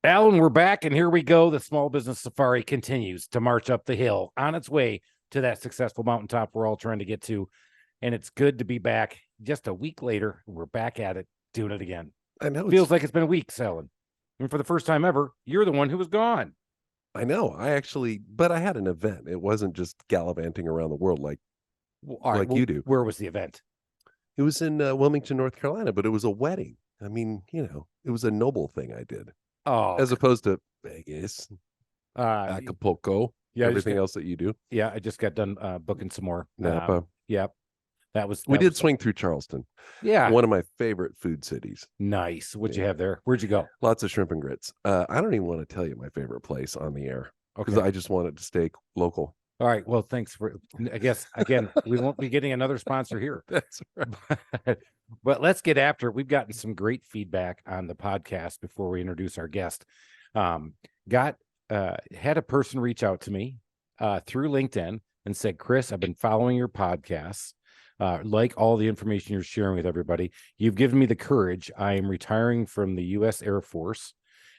Alan, we're back, and here we go. The small business safari continues to march up the hill on its way to that successful mountaintop we're all trying to get to. And it's good to be back just a week later. We're back at it, doing it again. I know. Feels like it's been weeks, Alan. And for the first time ever, you're the one who was gone. I know. But I had an event. It wasn't just gallivanting around the world like you do. Where was the event? It was in Wilmington, North Carolina, but it was a wedding. I mean, it was a noble thing I did. Oh, as opposed to Vegas, Acapulco, everything else that you do. Yeah, I just got done booking some more. Napa. Yep. We did swing through Charleston. Yeah. One of my favorite food cities. Nice. What'd you have there? Where'd you go? Lots of shrimp and grits. I don't even want to tell you my favorite place on the air because I just want it to stay local. All right. Well, thanks for, I guess, again, we won't be getting another sponsor here. That's right. But let's get after it. We've gotten some great feedback on the podcast before we introduce our guest. Had a person reach out to me through LinkedIn and said, Chris, I've been following your podcasts. Like all the information you're sharing with everybody. You've given me the courage. I am retiring from the U.S. Air Force,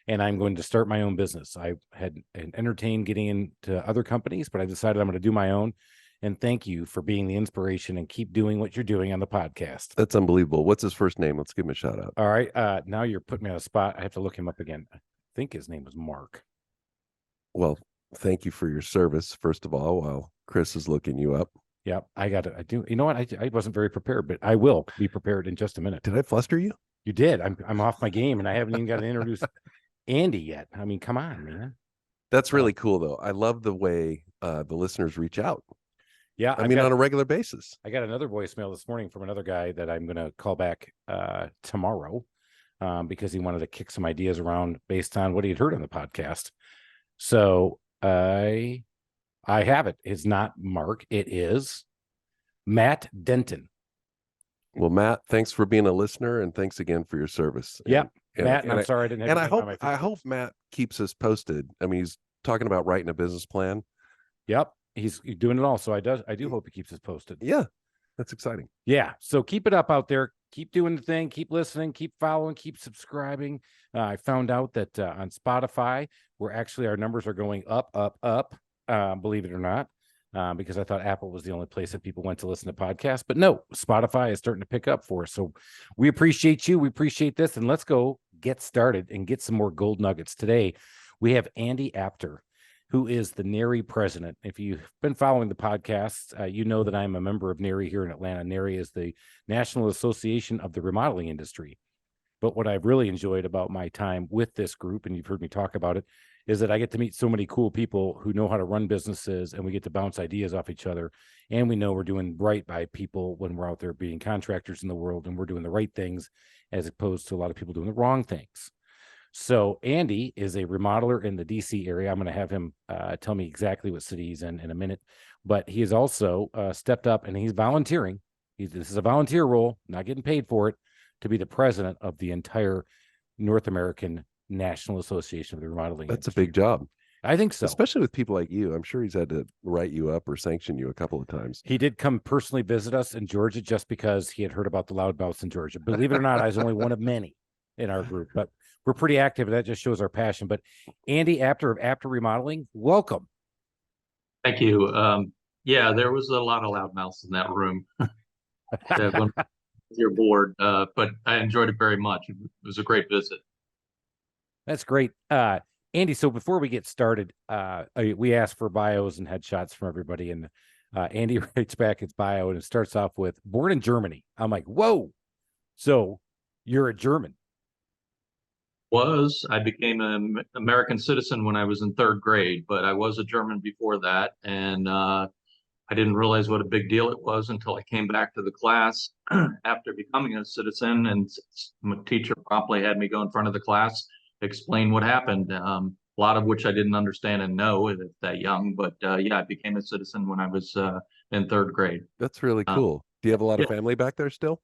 and I'm going to start my own business. I had entertained getting into other companies, but I decided I'm going to do my own. And thank you for being the inspiration and keep doing what you're doing on the podcast. That's unbelievable. What's his first name? Let's give him a shout out. All right. Now you're putting me on a spot. I have to look him up again. I think his name was Mark. Well, thank you for your service, first of all, while Chris is looking you up. Yep. I do. You know what? I wasn't very prepared, but I will be prepared in just a minute. Did I fluster you? You did. I'm off my game, and I haven't even got to introduce Andy yet. I mean, come on, man. That's really cool, though. I love the way the listeners reach out. Yeah. I mean, on a regular basis. I got another voicemail this morning from another guy that I'm going to call back tomorrow because he wanted to kick some ideas around based on what he had heard on the podcast. So I have it. It's not Mark. It is Matt Denton. Well, Matt, thanks for being a listener, and thanks again for your service. Yeah, Matt. I'm sorry I didn't. And I hope Matt keeps us posted. I mean, he's talking about writing a business plan. Yep, he's doing it all. So I do hope he keeps us posted. Yeah, that's exciting. Yeah, so keep it up out there. Keep doing the thing. Keep listening. Keep following. Keep subscribing. I found out that on Spotify, our numbers are going up. Believe it or not, because I thought Apple was the only place that people went to listen to podcasts. But no, Spotify is starting to pick up for us. So we appreciate you. We appreciate this. And let's go get started and get some more gold nuggets. Today, we have Andy Apter, who is the NARI president. If you've been following the podcast, you know that I'm a member of NARI here in Atlanta. NARI is the National Association of the Remodeling Industry. But what I've really enjoyed about my time with this group, and you've heard me talk about it, is that I get to meet so many cool people who know how to run businesses, and we get to bounce ideas off each other. And we know we're doing right by people when we're out there being contractors in the world, and we're doing the right things as opposed to a lot of people doing the wrong things. So Andy is a remodeler in the DC area. I'm going to have him tell me exactly what city he's in a minute, but he has also stepped up and he's volunteering. This is a volunteer role, not getting paid for it, to be the president of the entire North American National Association of the Remodeling That's Industry. a big job. I think so. Especially with people like you. I'm sure he's had to write you up or sanction you a couple of times. He did come personally visit us in Georgia just because he had heard about the loudmouths in Georgia. Believe it or not, I was only one of many in our group, but we're pretty active, and that just shows our passion. But Andy Apter of Apter Remodeling, welcome. Thank you. Yeah, there was a lot of loudmouths in that room. You're bored, but I enjoyed it very much. It was a great visit. That's great. Andy, so before we get started, we asked for bios and headshots from everybody, and Andy writes back his bio, and it starts off with born in Germany. I'm like, whoa. So you're a German. I became an American citizen when I was in third grade, but I was a German before that, and I didn't realize what a big deal it was until I came back to the class after becoming a citizen, and my teacher promptly had me go in front of the class, explain what happened, a lot of which I didn't understand and know at that young, but yeah, I became a citizen when I was in third grade. That's really cool. Do you have a lot of family back there still?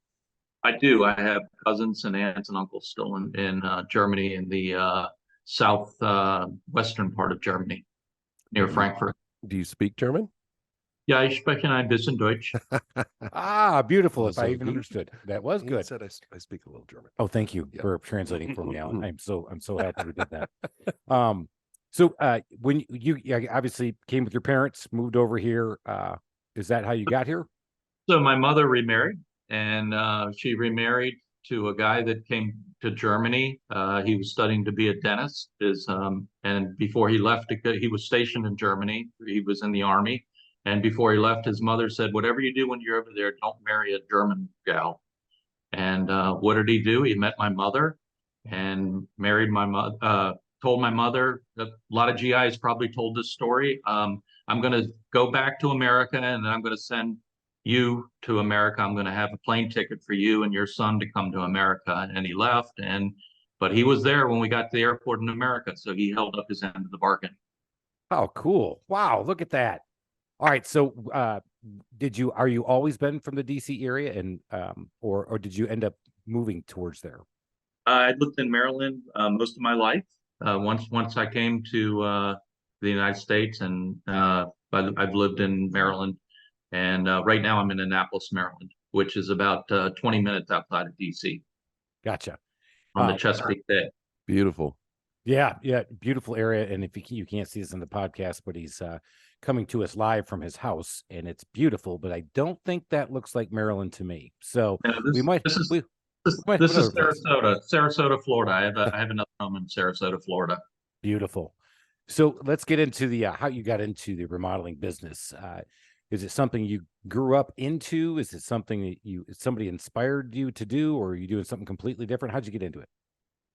I do. I have cousins and aunts and uncles still in Germany, in the south western part of Germany, near Frankfurt. Do you speak German? Ja, ich spreche ein bisschen Deutsch. Ah, beautiful. If I Also even good. understood. That was He good. said I speak a little German. Oh, thank you Yeah. for translating for me, Alan. I'm so happy we did that. So when you obviously came with your parents, moved over here, is that how you got here? So my mother remarried, and she remarried to a guy that came to Germany. He was studying to be a dentist. And before he left, he was stationed in Germany. He was in the army. And before he left, his mother said, "Whatever you do when you're over there, don't marry a German gal." And what did he do? He met my mother and married my mother. Told my mother, a lot of GIs probably told this story. I'm going to go back to America, and then I'm going to send you to America. I'm going to have a plane ticket for you and your son to come to America. And he left, but he was there when we got to the airport in America, so he held up his end of the bargain. Oh, cool. Wow, look at that. All right, so are you always been from the DC area, and or did you end up moving towards there? I lived in Maryland most of my life. Once I came to the United States, and I've lived in Maryland, and right now I'm in Annapolis, Maryland, which is about 20 minutes outside of DC Gotcha. on the Chesapeake Bay. Beautiful. Yeah, beautiful area. And if you can't see this in the podcast, but he's coming to us live from his house, and it's beautiful. But I don't think that looks like Maryland to me. So we might. This is place. Sarasota, Florida. I have another home in Sarasota, Florida. Beautiful. So let's get into the how you got into the remodeling business. Is it something you grew up into? Is it something that somebody inspired you to do, or are you doing something completely different? How'd you get into it?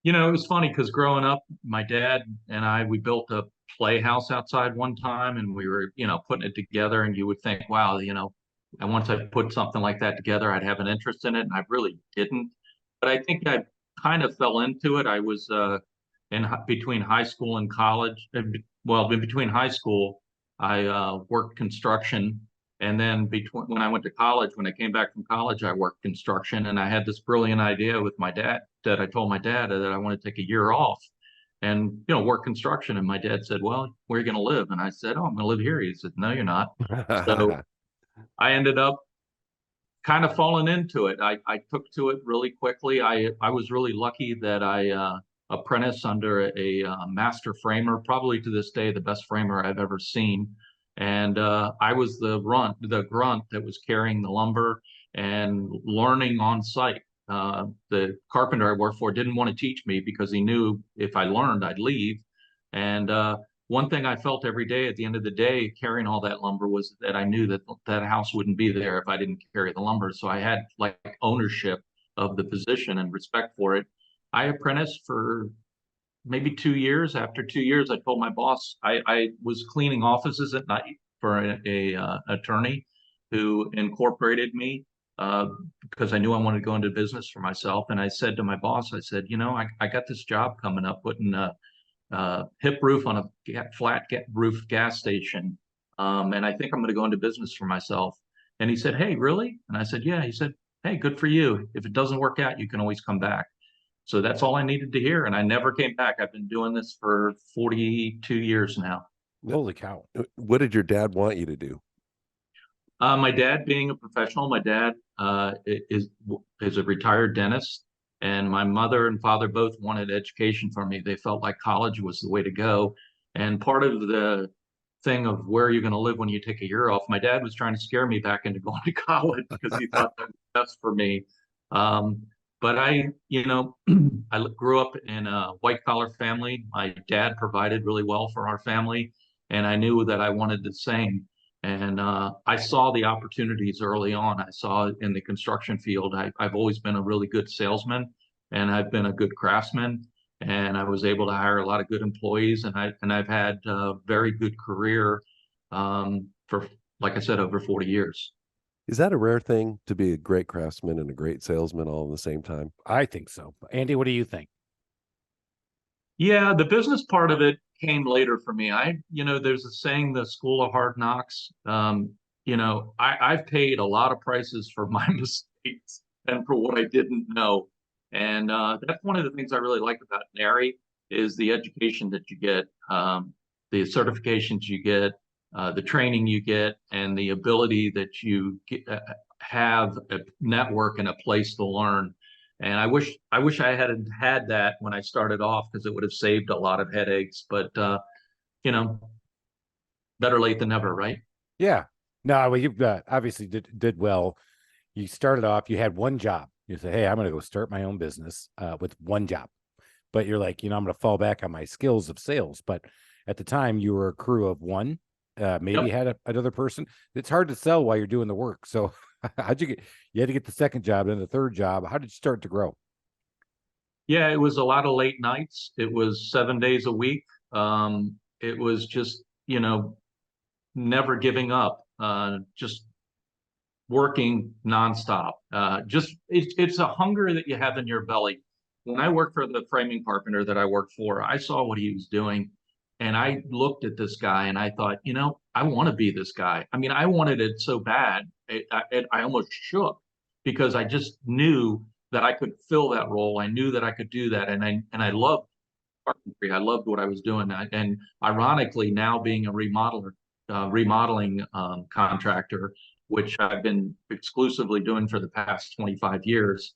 You know, it was funny because growing up, my dad and we built a playhouse outside one time, and we were, putting it together, and you would think, wow, and once I put something like that together, I'd have an interest in it, and I really didn't. But I think I kind of fell into it. I was between high school and college. Well, in between high school, I worked construction, and then when I went to college, when I came back from college, I worked construction, and I had this brilliant idea with my dad that I told my dad that I want to take a year off and work construction. And my dad said, "Well, where are you going to live?" And I said, "Oh, I'm going to live here." He said, "No, you're not." So I ended up kind of falling into it. I took to it really quickly. I was really lucky that I apprenticed under a master framer, probably to this day the best framer I've ever seen. And I was the grunt that was carrying the lumber and learning on site. The carpenter I worked for didn't want to teach me because he knew if I learned, I'd leave. And one thing I felt every day at the end of the day, carrying all that lumber, was that I knew that that house wouldn't be there if I didn't carry the lumber. So I had like ownership of the position and respect for it. I apprenticed for maybe 2 years. After 2 years, I told my boss I was cleaning offices at night for a attorney who incorporated me because I knew I wanted to go into business for myself. And I said to my boss, I said, I got this job coming up putting a hip roof on a flat roof gas station. And I think I'm going to go into business for myself. And he said, "Hey, really?" And I said, "Yeah." He said, "Hey, good for you. If it doesn't work out, you can always come back." So that's all I needed to hear. And I never came back. I've been doing this for 42 years now. Holy cow. What did your dad want you to do? My dad, being a professional, my dad is a retired dentist. And my mother and father both wanted education for me. They felt like college was the way to go. And part of the thing of where you're going to live when you take a year off, my dad was trying to scare me back into going to college because he thought that was best for me. But I grew up in a white collar family. My dad provided really well for our family, and I knew that I wanted the same. And I saw the opportunities early on. I saw it in the construction field. I've always been a really good salesman, and I've been a good craftsman, and I was able to hire a lot of good employees, and I've had a very good career for, like I said, over 40 years. Is that a rare thing, to be a great craftsman and a great salesman all at the same time? I think so. Andy, what do you think? Yeah, the business part of it came later for me. There's a saying, the school of hard knocks. I've paid a lot of prices for my mistakes and for what I didn't know. And that's one of the things I really like about NARI is the education that you get, the certifications you get, the training you get, and the ability that you have a network and a place to learn. And I wish I had that when I started off, because it would have saved a lot of headaches. But you know, better late than never, right? Yeah. No, well, you obviously did well. You started off, you had one job. You say, hey, I'm going to go start my own business with one job. But you're like, I'm going to fall back on my skills of sales. But at the time, you were a crew of one, maybe had another person. It's hard to sell while you're doing the work. So how'd you had to get the second job and the third job. How did you start to grow? Yeah, it was a lot of late nights. It was 7 days a week. It was just, never giving up, just working nonstop. It's a hunger that you have in your belly. When I worked for the framing carpenter that I worked for, I saw what he was doing, and I looked at this guy and I thought, I want to be this guy. I mean, I wanted it so bad, I almost shook, because I just knew that I could fill that role. I knew that I could do that, and I loved carpentry. I loved what I was doing, and ironically, now being a remodeling contractor, which I've been exclusively doing for the past 25 years.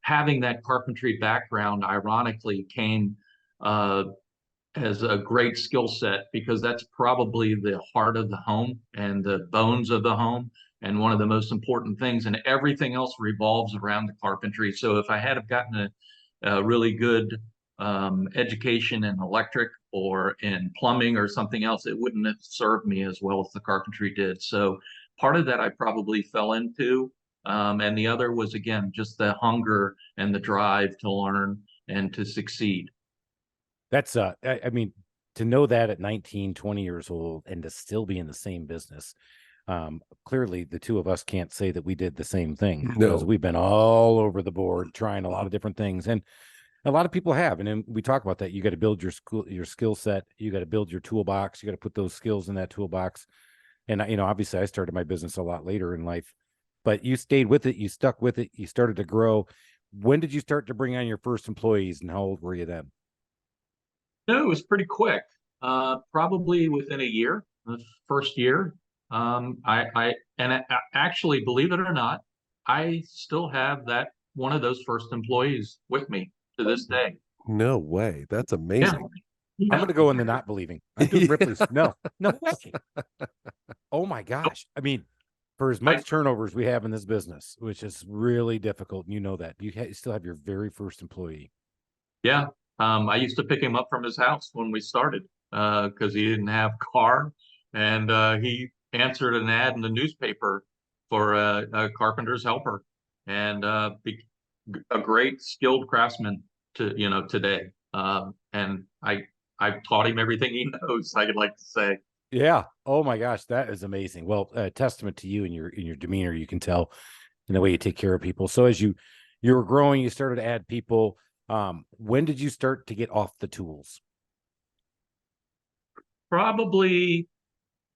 Having that carpentry background, ironically, came as a great skill set, because that's probably the heart of the home and the bones of the home, and one of the most important things, and everything else revolves around the carpentry. So if I had have gotten a really good education in electric or in plumbing or something else, it wouldn't have served me as well as the carpentry did. So part of that I probably fell into. And the other was, again, just the hunger and the drive to learn and to succeed. That's I mean, to know that at 19, 20 years old and to still be in the same business. Clearly the two of us can't say that we did the same thing, because we've been all over the board trying a lot of different things, and a lot of people have. And then we talk about that. You got to build your skill set. You got to build your toolbox. You got to put those skills in that toolbox. And obviously I started my business a lot later in life, but you stayed with it. You stuck with it. You started to grow. When did you start to bring on your first employees, and how old were you then? No, it was pretty quick. Probably within a year, the first year. Actually, believe it or not, I still have that one of those first employees with me to this day. No way. That's amazing. Yeah. I'm going to go in the not believing. I'm doing Ripley's. No way. Oh my gosh. I mean, for as much turnovers we have in this business, which is really difficult, and that, you still have your very first employee. Yeah. I used to pick him up from his house when we started, because he didn't have a car, and he answered an ad in the newspaper for a carpenter's helper, and a great skilled craftsman today. And I've taught him everything he knows, I'd like to say. Yeah. Oh my gosh, that is amazing. Well, testament to you and your demeanor. You can tell in the way you take care of people. So as you were growing, you started to add people. When did you start to get off the tools? Probably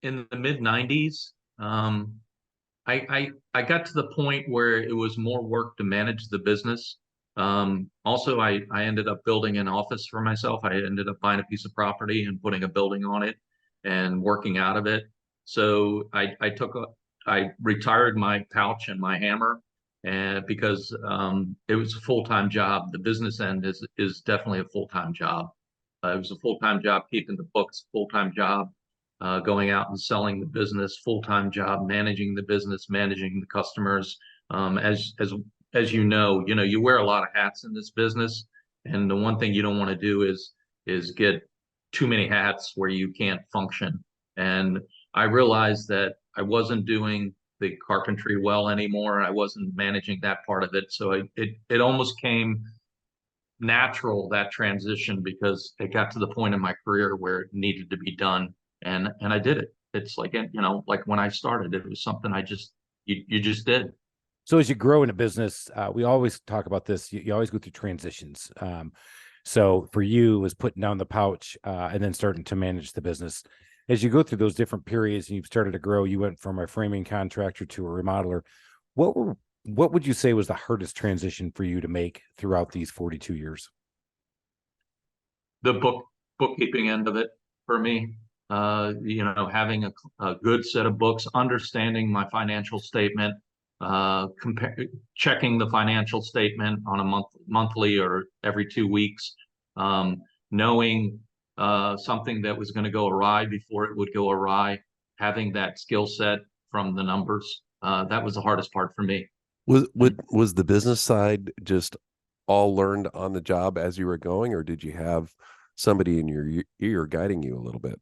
in the mid 90s. I got to the point where it was more work to manage the business. Also, I ended up building an office for myself. I ended up buying a piece of property and putting a building on it and working out of it. So I retired my pouch and my hammer, and because it was a full-time job. The business end is definitely a full-time job. It was a full-time job keeping the books, full-time job going out and selling the business, full-time job managing the business, managing the customers. As you know, you wear a lot of hats in this business, and the one thing you don't want to do is get too many hats where you can't function. And I realized that I wasn't doing the carpentry well anymore. I wasn't managing that part of it. So it almost came natural, that transition, because it got to the point in my career where it needed to be done. And I did it. It's like, like when I started, it was something you just did. So as you grow in a business, we always talk about this. You always go through transitions. So for you, it was putting down the pouch and then starting to manage the business. As you go through those different periods and you've started to grow, you went from a framing contractor to a remodeler. What would you say was the hardest transition for you to make throughout these 42 years? The bookkeeping end of it for me. having a good set of books, understanding my financial statement, checking the financial statement on a monthly or every 2 weeks, knowing something that was going to go awry before it would go awry, having that skill set from the numbers. That was the hardest part for me. Was the business side just all learned on the job as you were going, or did you have somebody in your ear guiding you a little bit?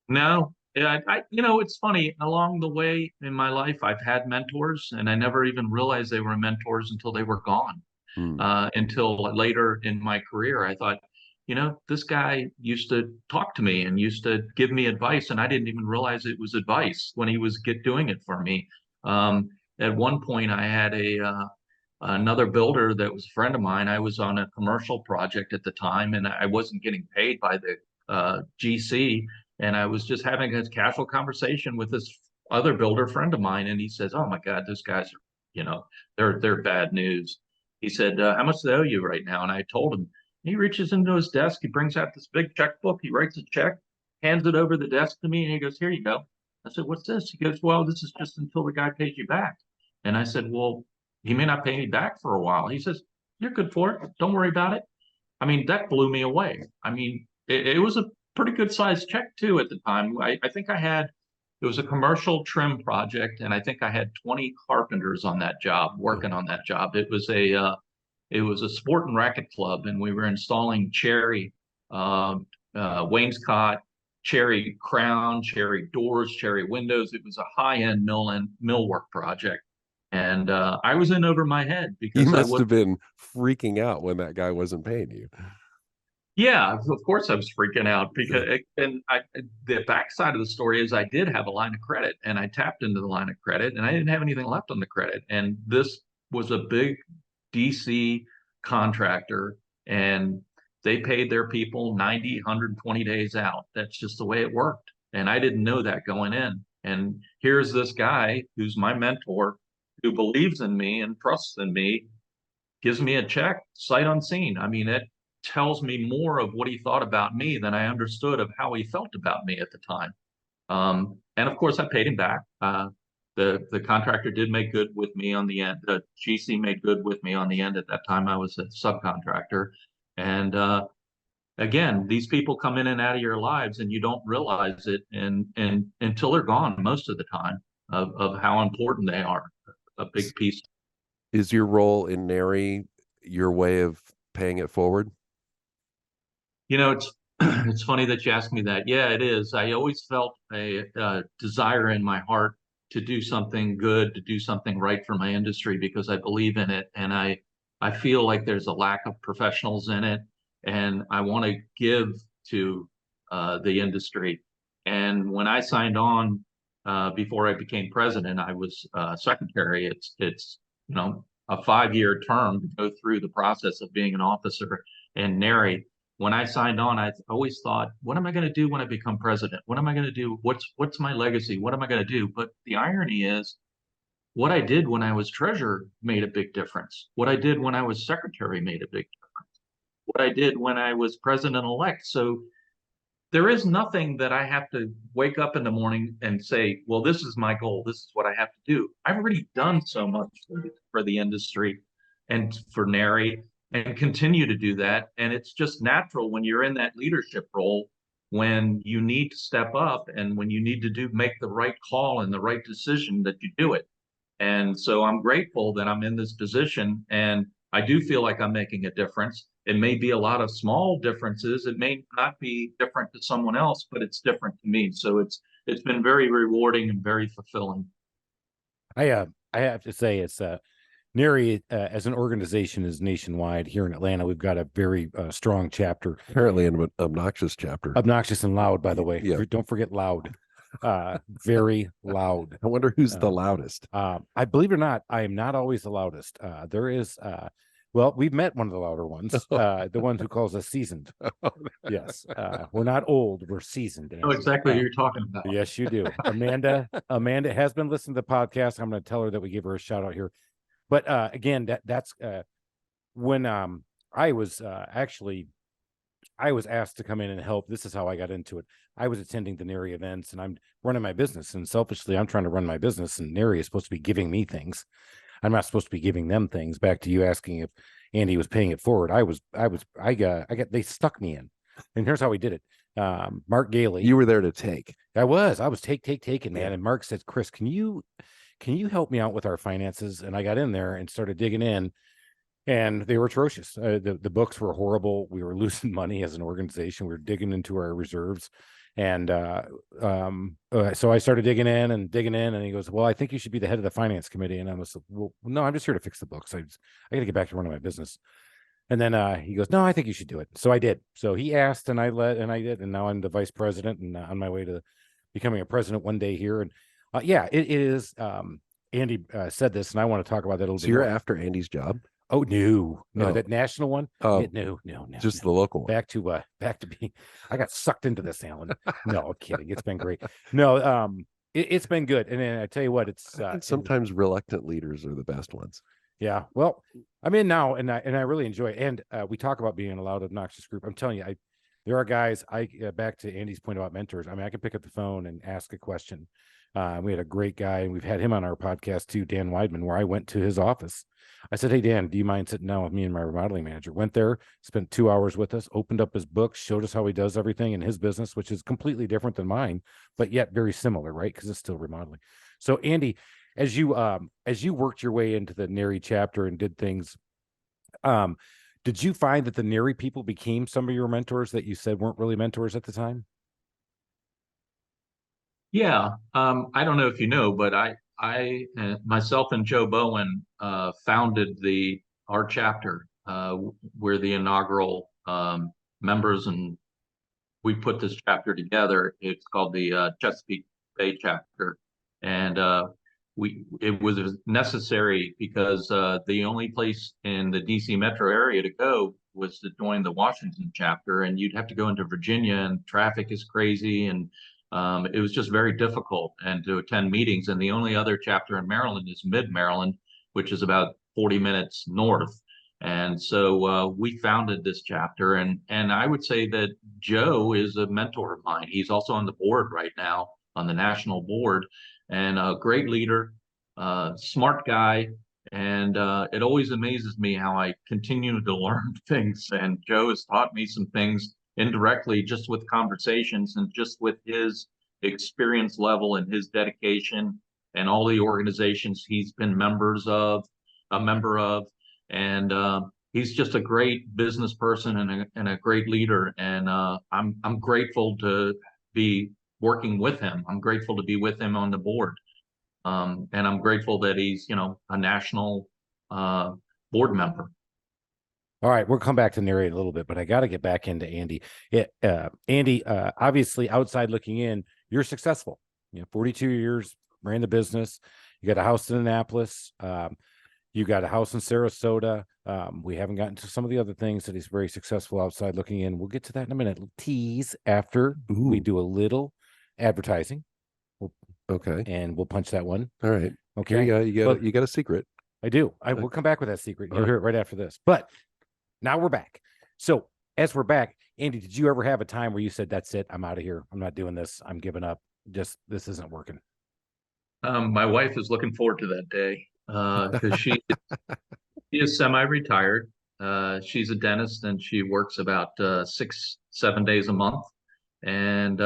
No, it's funny. Along the way in my life, I've had mentors, and I never even realized they were mentors until they were gone. Until later in my career, I thought, this guy used to talk to me and used to give me advice, and I didn't even realize it was advice when he was doing it for me. At one point, I had another builder that was a friend of mine. I was on a commercial project at the time, and I wasn't getting paid by the GC. And I was just having a casual conversation with this other builder friend of mine, and he says, "Oh my God, those guys are, they're bad news." He said, "How much do they owe you right now?" And I told him. He reaches into his desk, he brings out this big checkbook, he writes a check, hands it over the desk to me, and he goes, "Here you go." I said, "What's this?" He goes, "Well, this is just until the guy pays you back." And I said, "Well, he may not pay me back for a while." He says, "You're good for it. Don't worry about it." I mean, that blew me away. I mean, it was a pretty good sized check too at the time. I think it was a commercial trim project, and I think I had 20 carpenters on that job, working on that job. It was a sport and racket club, and we were installing cherry wainscot, cherry crown, cherry doors, cherry windows. It was a high-end millwork project. And I was in over my head because you must have been freaking out when that guy wasn't paying you. Yeah, of course I was freaking out because, the backside of the story is I did have a line of credit, and I tapped into the line of credit, and I didn't have anything left on the credit. And this was a big DC contractor, and they paid their people 90, 120 days out. That's just the way it worked. And I didn't know that going in. And here's this guy who's my mentor, who believes in me and trusts in me, gives me a check sight unseen. I mean, it tells me more of what he thought about me than I understood of how he felt about me at the time. And of course, I paid him back. The contractor did make good with me on the end. The GC made good with me on the end. At that time, I was a subcontractor. And again, these people come in and out of your lives, and you don't realize it and until they're gone most of the time of how important they are. A big piece. Is your role in NARI your way of paying it forward? It's funny that you asked me that. Yeah, it is. I always felt a desire in my heart to do something good, to do something right for my industry because I believe in it, and I feel like there's a lack of professionals in it, and I want to give to the industry. And when I signed on before I became president, I was secretary. It's a 5-year term to go through the process of being an officer in NARI. When I signed on, I always thought, what am I going to do when I become president? What am I going to do? What's my legacy? What am I going to do? But the irony is, what I did when I was treasurer made a big difference. What I did when I was secretary made a big difference. What I did when I was president-elect. So there is nothing that I have to wake up in the morning and say, well, this is my goal. This is what I have to do. I've already done so much for the industry and for NARI, and continue to do that. And it's just natural when you're in that leadership role, when you need to step up and when you need to make the right call and the right decision, that you do it. And so I'm grateful that I'm in this position, and I do feel like I'm making a difference. It may be a lot of small differences. It may not be different to someone else, but it's different to me. So it's been very rewarding and very fulfilling. I have to say it's NARI as an organization is nationwide. Here in Atlanta, we've got a very strong chapter. Apparently an obnoxious chapter. Obnoxious and loud, by the way. Yeah. Don't forget loud. Very loud. I wonder who's the loudest. I believe it or not, I am not always the loudest. There is well, we've met one of the louder ones, the one who calls us seasoned. Yes. We're not old, we're seasoned. I know exactly who you're talking about. Yes, you do. Amanda has been listening to the podcast. I'm going to tell her that we give her a shout out here. But again, that's when I was actually I was asked to come in and help. This is how I got into it. I was attending the NARI events, and I'm running my business, and selfishly, I'm trying to run my business, and NARI is supposed to be giving me things. I'm not supposed to be giving them things. Back to you asking if Andy was paying it forward. They stuck me in, and here's how we did it. Mark Gailey. You were there to take. I was taking, man. Yeah. And Mark said, Chris, can you help me out with our finances? And I got in there and started digging in, and they were atrocious. The books were horrible. We were losing money as an organization. We were digging into our reserves. And so I started digging in, and he goes, well, I think you should be the head of the finance committee. And I was like, well, no, I'm just here to fix the books. I got to get back to running my business. And then he goes, no, I think you should do it. So I did. So he asked, and I did. And now I'm the vice president, and on my way to becoming a president one day here. And it is. Andy said this, and I want to talk about that a little bit. So you're more. after Andy's job? Oh, no, that national one. Oh, no, just the local one. Back to being. I got sucked into this, Alan. No, I'm kidding. It's been great. No, it's been good. And then I tell you what, it's sometimes reluctant leaders are the best ones. Yeah, well, I'm in now, and I really enjoy it. And we talk about being a loud, obnoxious group. I'm telling you, there are guys. Back to Andy's point about mentors. I mean, I can pick up the phone and ask a question. We had a great guy, and we've had him on our podcast too, Dan Weidman, where I went to his office. I said, hey, Dan, do you mind sitting down with me and my remodeling manager? Went there, spent 2 hours with us, opened up his book, showed us how he does everything in his business, which is completely different than mine, but yet very similar, right? Because it's still remodeling. So, Andy, as you worked your way into the NARI chapter and did things, did you find that the NARI people became some of your mentors that you said weren't really mentors at the time? Yeah, I don't know if you know, but I myself and Joe Bowen founded our chapter. We're the inaugural members, and we put this chapter together. It's called the Chesapeake Bay chapter, and it was necessary because the only place in the DC metro area to go was to join the Washington chapter, and you'd have to go into Virginia, and traffic is crazy, and it was just very difficult and to attend meetings. And the only other chapter in Maryland is Mid-Maryland, which is about 40 minutes north. And so we founded this chapter, and I would say that Joe is a mentor of mine. He's also on the board right now, on the national board, and a great leader, smart guy. And it always amazes me how I continue to learn things. And Joe has taught me some things indirectly, just with conversations and just with his experience level and his dedication and all the organizations he's been a member of. And he's just a great business person and a great leader. And I'm grateful to be working with him. I'm grateful to be with him on the board. And I'm grateful that he's, a national board member. All right, we'll come back to NARI in a little bit, but I got to get back into Andy. Andy, obviously, outside looking in, you're successful. 42 years, ran the business. You got a house in Annapolis. You got a house in Sarasota. We haven't gotten to some of the other things that he's very successful outside looking in. We'll get to that in a minute. Tease after we do a little advertising. Okay, and we'll punch that one. All right. Okay, you got a secret. I do. We'll come back with that secret. You'll hear it right after this. But now we're back. So as we're back, Andy, did you ever have a time where you said, that's it, I'm out of here, I'm not doing this, I'm giving up, this isn't working? My wife is looking forward to that day because she is semi-retired. She's a dentist, and she works about 6-7 days a month. And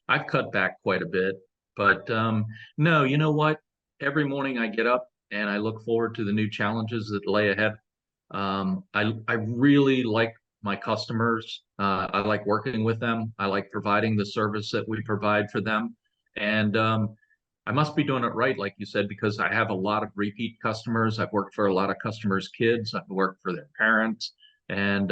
I've cut back quite a bit. But no, you know what? Every morning I get up and I look forward to the new challenges that lay ahead. I really like my customers. I like working with them. I like providing the service that we provide for them. And I must be doing it right, like you said, because I have a lot of repeat customers. I've worked for a lot of customers' kids. I've worked for their parents. And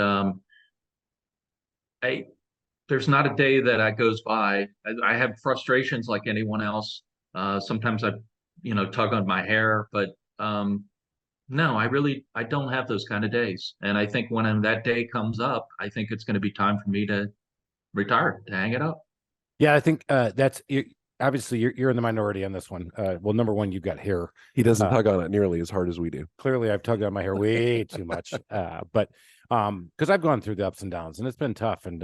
there's not a day that goes by. I have frustrations like anyone else. Sometimes I, tug on my hair, but no, I don't have those kind of days. And I think when that day comes up, I think it's going to be time for me to retire, to hang it up. Yeah, I think that's obviously you're in the minority on this one. Well, number one, you've got hair. He doesn't tug on it nearly as hard as we do. Clearly, I've tugged on my hair way too much. But Because I've gone through the ups and downs, and it's been tough. And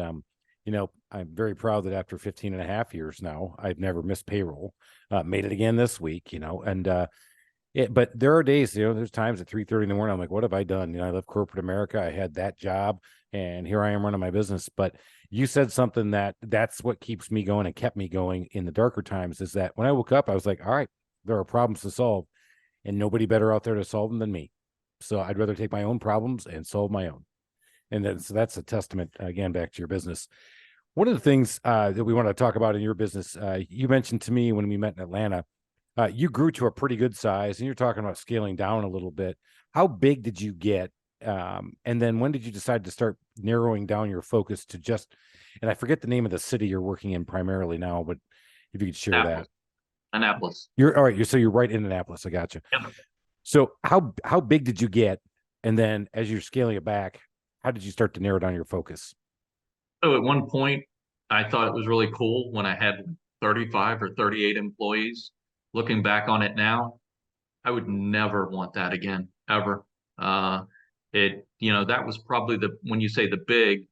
you know, I'm very proud that after 15 and a half years now, I've never missed payroll. Made it again this week, you know, and but there are days, you know, there's times at 3:30 in the morning, I'm like, what have I done? You know, I left corporate America, I had that job, and here I am running my business. But you said something that's what keeps me going and kept me going in the darker times, is that when I woke up, I was like, all right, there are problems to solve, and nobody better out there to solve them than me. So I'd rather take my own problems and solve my own. And then, so that's a testament, again, back to your business. One of the things that we want to talk about in your business, you mentioned to me when we met in Atlanta, you grew to a pretty good size, and you're talking about scaling down a little bit. How big did you get? And then when did you decide to start narrowing down your focus to just, and I forget the name of the city you're working in primarily now, but if you could share that. Annapolis. You're all right. So you're right in Annapolis. I got you. Yep. So how big did you get? And then as you're scaling it back, how did you start to narrow down your focus? So at one point, I thought it was really cool when I had 35 or 38 employees. Looking back on it now, I would never want that again, ever. That was probably when you say the big,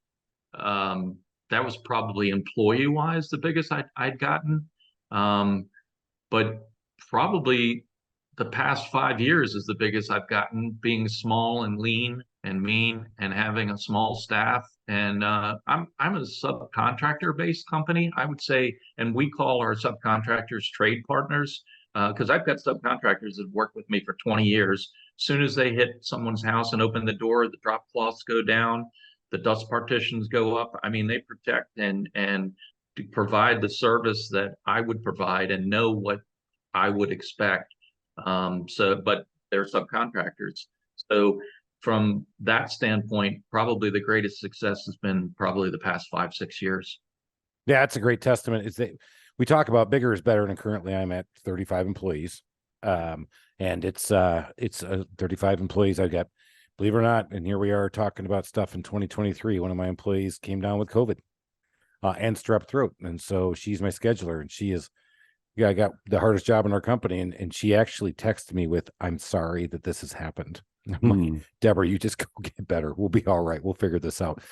that was probably employee wise the biggest I'd gotten. But probably the past 5 years is the biggest I've gotten, being small and lean and mean and having a small staff. And I'm a subcontractor based company, I would say, and we call our subcontractors trade partners, because I've got subcontractors that work with me for 20 years. As soon as they hit someone's house and open the door, the drop cloths go down, the dust partitions go up. I mean, they protect and to provide the service that I would provide and know what I would expect. But they're subcontractors. So from that standpoint, probably the greatest success has been probably the past 5-6 years. Yeah, that's a great testament. Is that we talk about bigger is better, and currently I'm at 35 employees. And it's 35 employees I've got, believe it or not. And here we are talking about stuff in 2023. One of my employees came down with COVID and strep throat. And so she's my scheduler, and I got the hardest job in our company. And she actually texted me with, I'm sorry that this has happened. I'm like, Deborah, you just go get better. We'll be all right. We'll figure this out.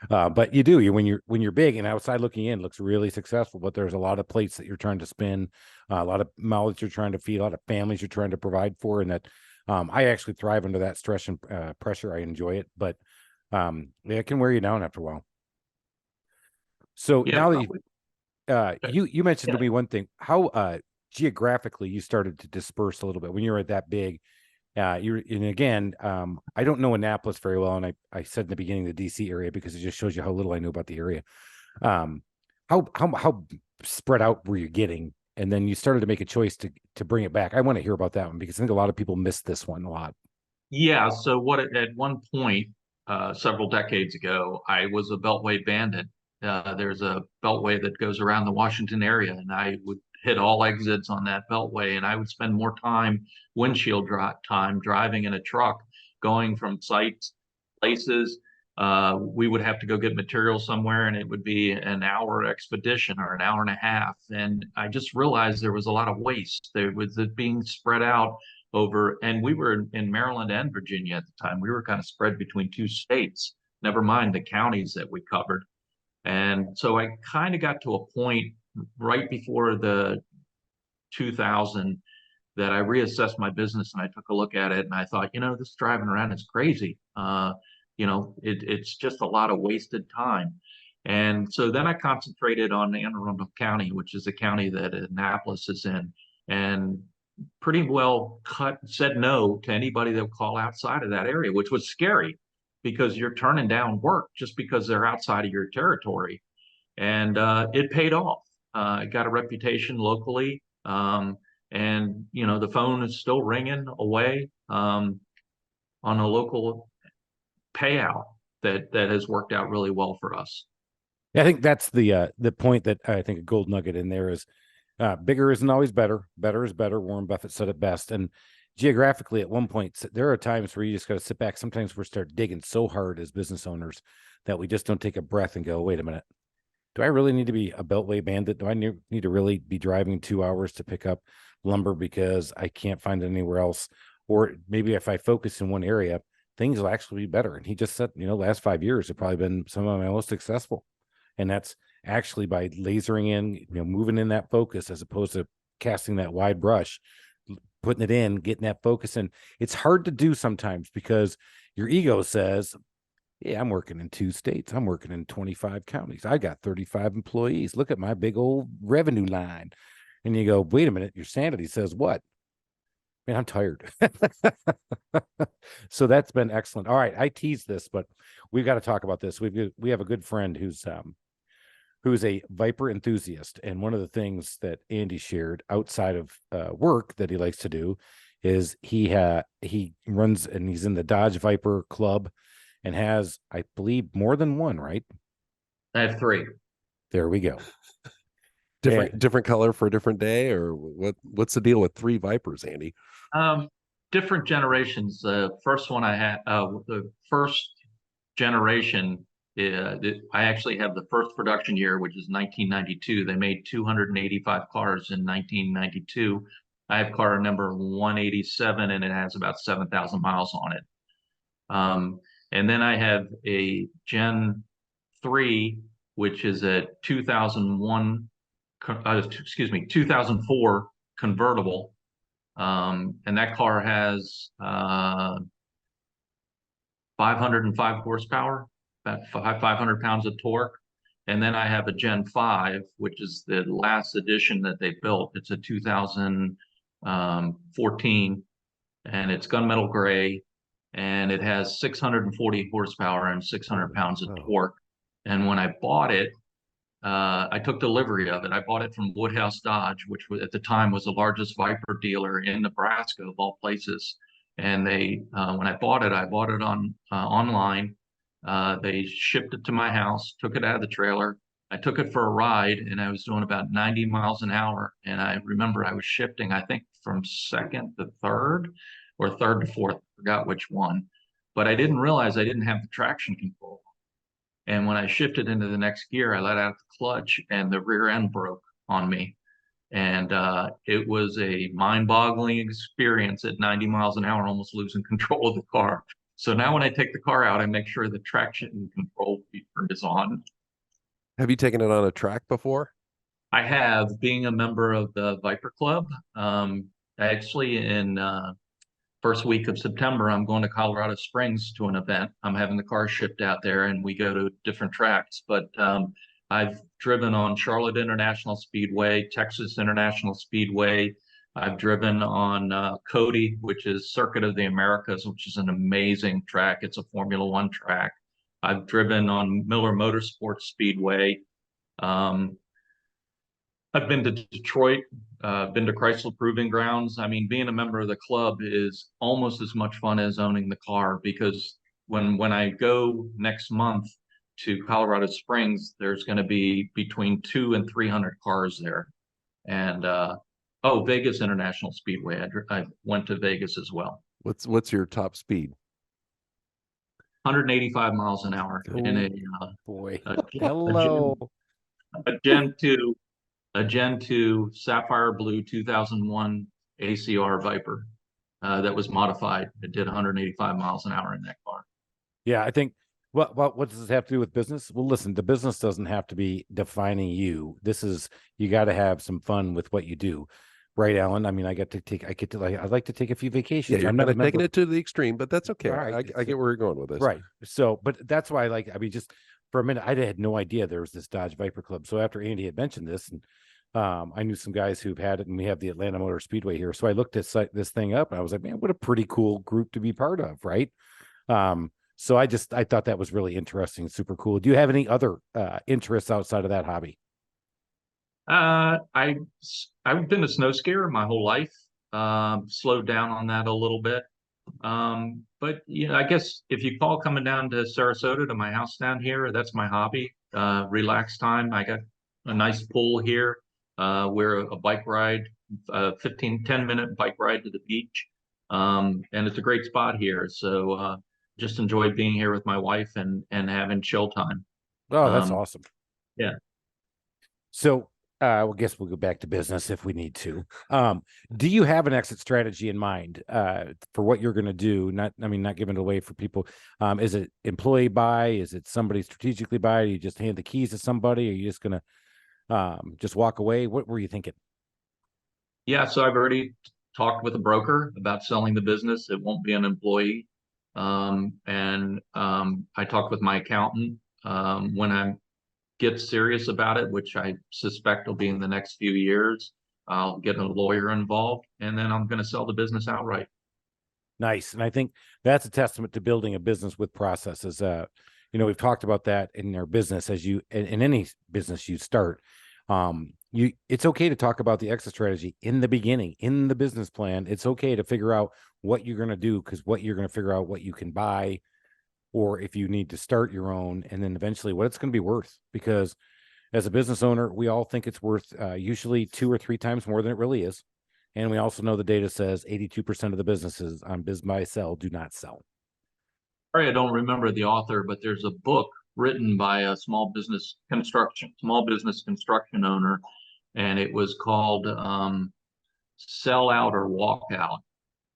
But when you're big and outside looking in, looks really successful, but there's a lot of plates that you're trying to spin, a lot of mouths you're trying to feed, a lot of families you're trying to provide for. And that, I actually thrive under that stress and pressure. I enjoy it, but it can wear you down after a while. So Yeah, now that you mentioned to me one thing, how geographically you started to disperse a little bit when you were that big. I don't know Annapolis very well, and I said in the beginning the DC area because it just shows you how little I know about the area. How spread out were you getting, and then you started to make a choice to bring it back? I want to hear about that one because I think a lot of people miss this one a lot. Yeah. So at one point, several decades ago, I was a Beltway bandit. There's a Beltway that goes around the Washington area, and I would hit all exits on that Beltway, and I would spend more windshield time driving in a truck, going from sites, places. We would have to go get material somewhere, and it would be an hour expedition or an hour and a half. And I just realized there was a lot of waste. There was it being spread out over, and we were in Maryland and Virginia at the time. We were kind of spread between 2 states, never mind the counties that we covered. And so I kind of got to a point right before the 2000 that I reassessed my business, and I took a look at it, and I thought, this driving around is crazy. It's just a lot of wasted time. And so then I concentrated on Anne Arundel County, which is the county that Annapolis is in, and pretty well said no to anybody that would call outside of that area, which was scary because you're turning down work just because they're outside of your territory. And it paid off. I got a reputation locally. The phone is still ringing away on a local payout that has worked out really well for us. I think that's the point that I think a gold nugget in there is bigger isn't always better. Better is better. Warren Buffett said it best. And geographically, at one point, there are times where you just got to sit back. Sometimes we start digging so hard as business owners that we just don't take a breath and go, wait a minute. Do I really need to be a Beltway bandit? Do I need to really be driving 2 hours to pick up lumber because I can't find it anywhere else? Or maybe if I focus in one area, things will actually be better. And he just said, last 5 years have probably been some of my most successful. And that's actually by lasering in, moving in that focus as opposed to casting that wide brush, putting it in, getting that focus in. It's hard to do sometimes because your ego says, yeah, I'm working in 2 states. I'm working in 25 counties. I got 35 employees. Look at my big old revenue line. And you go, wait a minute, your sanity says what? Man, I'm tired. So that's been excellent. All right, I teased this, but we've got to talk about this. We have a good friend who's a Viper enthusiast, and one of the things that Andy shared outside of work that he likes to do is he runs, and he's in the Dodge Viper Club, and has, I believe, more than one, right? I have 3. There we go. Different color for a different day, or what's the deal with 3 Vipers, Andy? Different generations. The first one I had, the first generation, I actually have the first production year, which is 1992. They made 285 cars in 1992. I have car number 187, and it has about 7,000 miles on it. And then I have a Gen 3, which is a 2004 convertible. And that car has 505 horsepower, about 500 pounds of torque. And then I have a Gen 5, which is the last edition that they built. It's a 2014, and it's gunmetal gray, and it has 640 horsepower and 600 pounds of torque. And when I bought it, I took delivery of it. I bought it from Woodhouse Dodge, which at the time was the largest Viper dealer in Nebraska, of all places. And when I bought it on online. They shipped it to my house, took it out of the trailer. I took it for a ride, and I was doing about 90 miles an hour. And I remember I was shifting, I think, from second to third, or third to fourth, forgot which one. But I didn't realize I didn't have the traction control. And when I shifted into the next gear, I let out the clutch, and the rear end broke on me. And it was a mind-boggling experience at 90 miles an hour, almost losing control of the car. So now when I take the car out, I make sure the traction control feature is on. Have you taken it on a track before? I have, being a member of the Viper Club. Actually, in first week of September, I'm going to Colorado Springs to an event. I'm having the car shipped out there, and we go to different tracks. But I've driven on Charlotte International Speedway, Texas International Speedway. I've driven on Cody, which is Circuit of the Americas, which is an amazing track. It's a Formula One track. I've driven on Miller Motorsports Speedway. I've been to Detroit, been to Chrysler Proving Grounds. I mean, being a member of the club is almost as much fun as owning the car, because when I go next month to Colorado Springs, there's going to be between 200 and 300 cars there. And Vegas International Speedway. I went to Vegas as well. What's your top speed? 185 miles an hour in a Hello. A Gen 2 Sapphire Blue 2001 ACR Viper that was modified. It did 185 miles an hour in that car. Yeah, I think what does this have to do with business? Well, listen, the business doesn't have to be defining you. You got to have some fun with what you do. Right, Alan? I mean, I'd like to take a few vacations. Yeah, you're not taking it to the extreme, but that's okay. Right. I get where you're going with this. Right. So, but that's why just for a minute, I had no idea there was this Dodge Viper Club. So after Andy had mentioned this, and I knew some guys who've had it, and we have the Atlanta Motor Speedway here. So I looked this thing up, and I was like, man, what a pretty cool group to be part of, right? So I thought that was really interesting, super cool. Do you have any other interests outside of that hobby? I've been a snow skier my whole life. Slowed down on that a little bit. But I guess if you call coming down to Sarasota to my house down here, that's my hobby. Relax time. I got a nice pool here. We're a bike ride, 10-minute bike ride to the beach. And it's a great spot here. So just enjoyed being here with my wife and having chill time. Oh, that's awesome. Yeah. So Well, I guess we'll go back to business if we need to. Do you have an exit strategy in mind for what you're going to do? Not giving it away for people. Is it employee buy? Is it somebody strategically buy? Do you just hand the keys to somebody? Are you just going to just walk away? What were you thinking? Yeah, so I've already talked with a broker about selling the business. It won't be an employee. I talked with my accountant. When I get serious about it, which I suspect will be in the next few years, I'll get a lawyer involved, and then I'm going to sell the business outright. Nice. And I think that's a testament to building a business with processes. We've talked about that in our business as you in any business you start. It's okay to talk about the exit strategy in the beginning, in the business plan. It's okay to figure out what you're going to do, because what you're going to figure out what you can buy, or if you need to start your own, and then eventually what it's going to be worth. Because as a business owner, we all think it's worth usually 2 or 3 times more than it really is. And we also know the data says 82% of the businesses on Biz Buy Sell do not sell. Sorry, I don't remember the author, but there's a book written by a small business construction owner, and it was called Sell Out or Walk Out.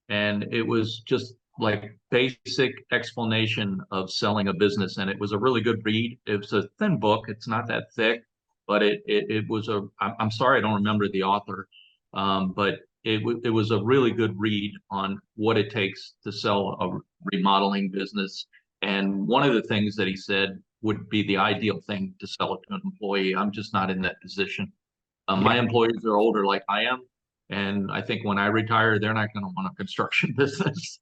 And it was just like basic explanation of selling a business. And it was a really good read. It was a thin book. It's not that thick, but it was I'm sorry, I don't remember the author. But it was a really good read on what it takes to sell a remodeling business. And one of the things that he said would be the ideal thing to sell it to an employee. I'm just not in that position. My employees are older like I am. And I think when I retire, they're not going to want a construction business.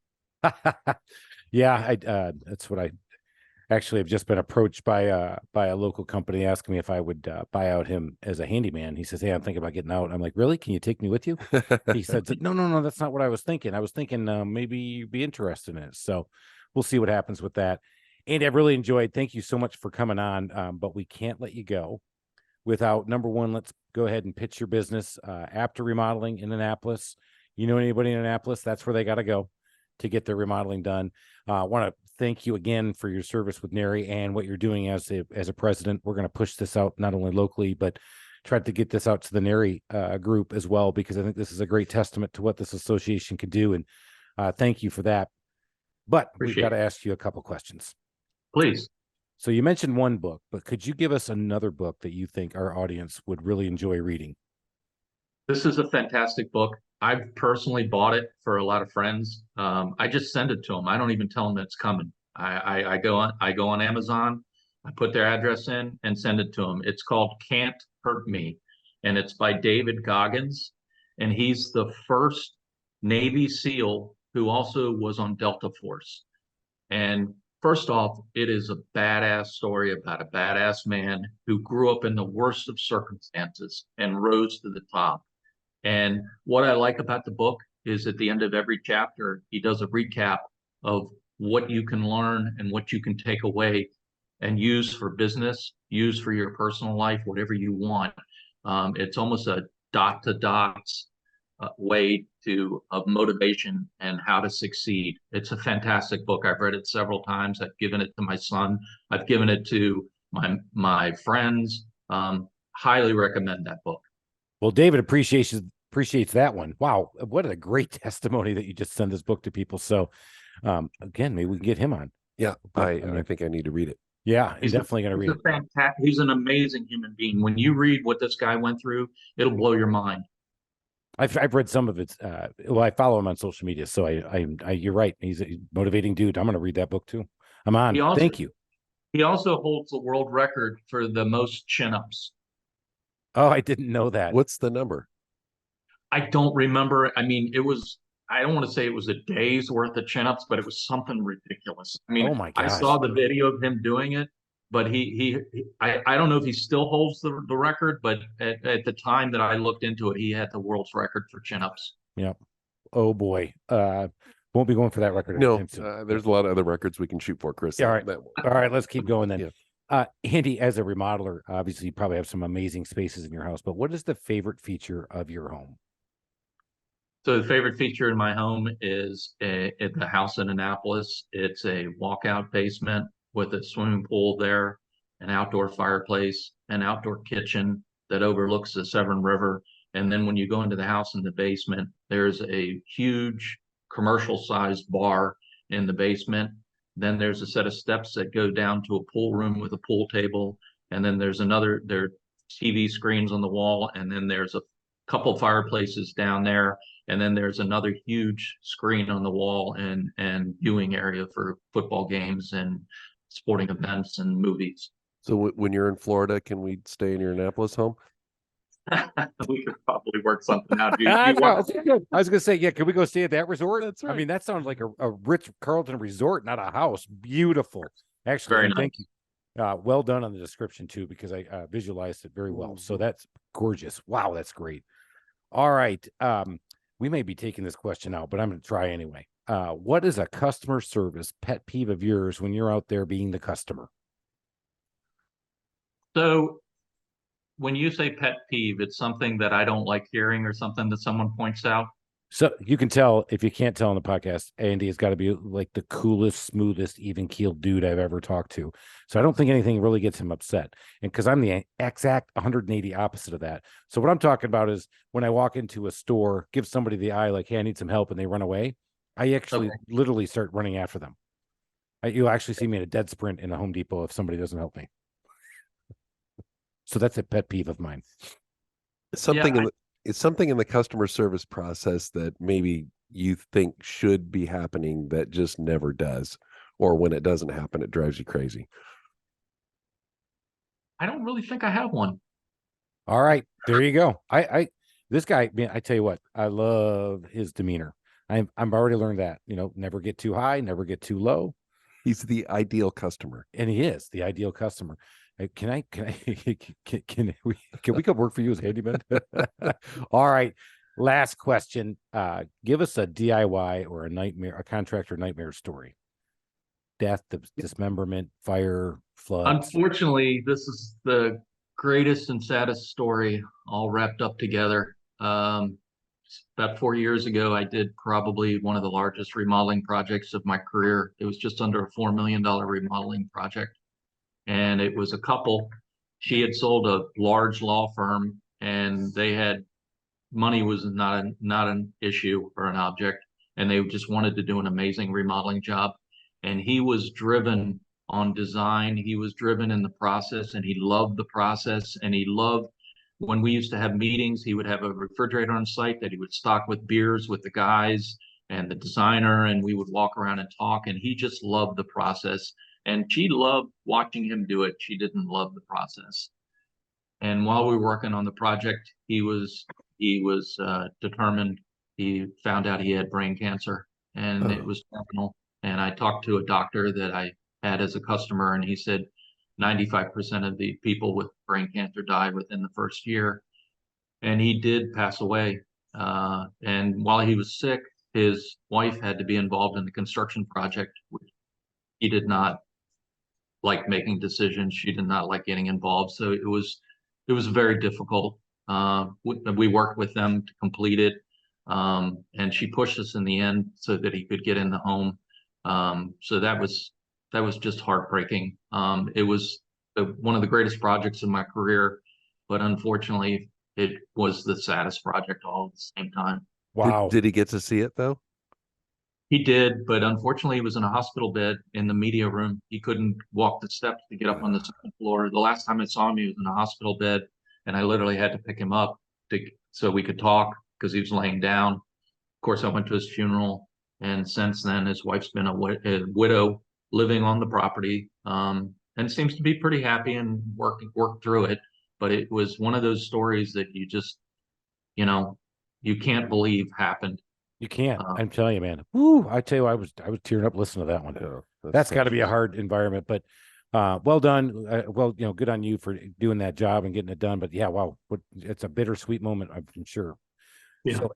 Yeah, that's what I actually have just been approached by a local company asking me if I would buy out him as a handyman. He says, "Hey, I'm thinking about getting out." I'm like, "Really? Can you take me with you?" He said, "No, that's not what I was thinking. I was thinking maybe you'd be interested in it." So we'll see what happens with that. And I've really enjoyed. Thank you so much for coming on. But we can't let you go without, number one, let's go ahead and pitch your business. Apter Remodeling in Annapolis. You know anybody in Annapolis? That's where they got to go to get their remodeling done. I want to thank you again for your service with NARI and what you're doing as a president. We're going to push this out not only locally, but try to get this out to the NARI group as well, because I think this is a great testament to what this association could do. And thank you for that. But we've got to ask you a couple questions. Please. So you mentioned one book, but could you give us another book that you think our audience would really enjoy reading? This is a fantastic book. I've personally bought it for a lot of friends. I just send it to them. I don't even tell them that it's coming. I go on Amazon, I put their address in and send it to them. It's called Can't Hurt Me, and it's by David Goggins, and he's the first Navy SEAL who also was on Delta Force. And first off, it is a badass story about a badass man who grew up in the worst of circumstances and rose to the top. And what I like about the book is at the end of every chapter, he does a recap of what you can learn and what you can take away and use for business, use for your personal life, whatever you want. It's almost a dot to dots way of motivation and how to succeed. It's a fantastic book. I've read it several times. I've given it to my son. I've given it to my friends. Highly recommend that book. Well, David appreciates that one. Wow, what a great testimony that you just send this book to people. So again, maybe we can get him on. Yeah, I think I need to read it. Yeah, he's definitely going to read it. He's an amazing human being. When you read what this guy went through, it'll blow your mind. I've read some of it. Well, I follow him on social media, so I you're right. He's a motivating dude. I'm going to read that book too. I'm on. Thank you. He also holds the world record for the most chin-ups. Oh, I didn't know that. What's the number? I don't remember. I mean, I don't want to say it was a day's worth of chin-ups, but it was something ridiculous. I mean, oh my gosh. I saw the video of him doing it, but I don't know if he still holds the record, but at the time that I looked into it, he had the world's record for chin-ups. Yeah. Oh boy. Won't be going for that record. No, there's a lot of other records we can shoot for, Chris. All right. All right, let's keep going then. Yeah. Andy, as a remodeler, obviously you probably have some amazing spaces in your house, but what is the favorite feature of your home? So the favorite feature in my home is at the house in Annapolis. It's a walkout basement with a swimming pool there, an outdoor fireplace, an outdoor kitchen, that overlooks the Severn River. And then when you go into the house in the basement, there's a huge commercial-sized bar in the basement. Then there's a set of steps that go down to a pool room with a pool table. And then there are TV screens on the wall. And then there's a couple fireplaces down there. And then there's another huge screen on the wall and viewing area for football games and sporting events and movies. So when you're in Florida, can we stay in your Annapolis home? We could probably work something out. I was gonna say, yeah, can we go stay at that resort? That's right. I mean, that sounds like a rich Carlton resort, not a house. Beautiful. Actually, Very nice. thank you. Well done on the description too, because I visualized it very well. So that's gorgeous. Wow, that's great. All right. We may be taking this question out, but I'm gonna try anyway. What is a customer service pet peeve of yours when you're out there being the customer? So when you say pet peeve, it's something that I don't like hearing or something that someone points out. So you can tell, if you can't tell on the podcast, Andy has got to be like the coolest, smoothest, even-keeled dude I've ever talked to. So I don't think anything really gets him upset. And because I'm the exact 180 opposite of that. So what I'm talking about is when I walk into a store, give somebody the eye, like, hey, I need some help, and they run away, I actually literally start running after them. You'll actually see me in a dead sprint in a Home Depot if somebody doesn't help me. So that's a pet peeve of mine. It's something in the customer service process that maybe you think should be happening that just never does, or when it doesn't happen, it drives you crazy. I don't really think I have one. All right, there you go. This guy, man, I tell you what, I love his demeanor. I've already learned that, never get too high, never get too low. He's the ideal customer, and he is the ideal customer. Can we come work for you as handyman? All right. Last question. Give us a DIY or a contractor nightmare story. Death, dismemberment, fire, flood. Unfortunately, this is the greatest and saddest story all wrapped up together. About 4 years ago, I did probably one of the largest remodeling projects of my career. It was just under a $4 million remodeling project. And it was a couple. She had sold a large law firm, and they had money was not an issue or an object, and they just wanted to do an amazing remodeling job. And he was driven on design. He was driven in the process, and he loved the process. And he loved when we used to have meetings. He would have a refrigerator on site that he would stock with beers with the guys and the designer, and we would walk around and talk. And he just loved the process. And she loved watching him do it. She didn't love the process. And while we were working on the project, he was determined. He found out he had brain cancer, and it was terminal. And I talked to a doctor that I had as a customer, and he said 95% of the people with brain cancer die within the first year. And he did pass away. And while he was sick, his wife had to be involved in the construction project. He did not like making decisions. She did not like getting involved. So it was very difficult. We worked with them to complete it. And she pushed us in the end so that he could get in the home. So that was just heartbreaking. It was one of the greatest projects in my career, but unfortunately it was the saddest project all at the same time. Wow. Did he get to see it though? He did, but unfortunately he was in a hospital bed in the media room. He couldn't walk the steps to get up on the second floor. The last time I saw him, he was in a hospital bed, and I literally had to pick him up so we could talk because he was laying down. Of course, I went to his funeral, and since then his wife's been a widow living on the property, and seems to be pretty happy and worked through it. But it was one of those stories that you just, you can't believe happened. You can't. I'm telling you, man. Woo! I tell you, I was tearing up listening to that one. Yeah, that's got to be a hard environment, but well done. Good on you for doing that job and getting it done. But yeah, wow, it's a bittersweet moment, I'm sure. Yeah. So,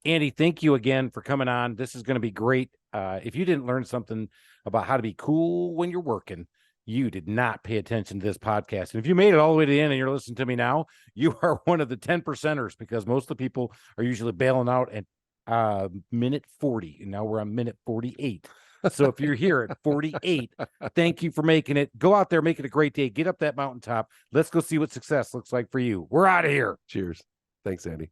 Andy, thank you again for coming on. This is going to be great. If you didn't learn something about how to be cool when you're working, you did not pay attention to this podcast. And if you made it all the way to the end and you're listening to me now, you are one of the 10%ers, because most of the people are usually bailing out at minute 40, and now we're on minute 48. So if you're here at 48, thank you for making it. Go out there, make it a great day. Get up that mountaintop. Let's go see what success looks like for you. We're out of here. Cheers. Thanks, Andy.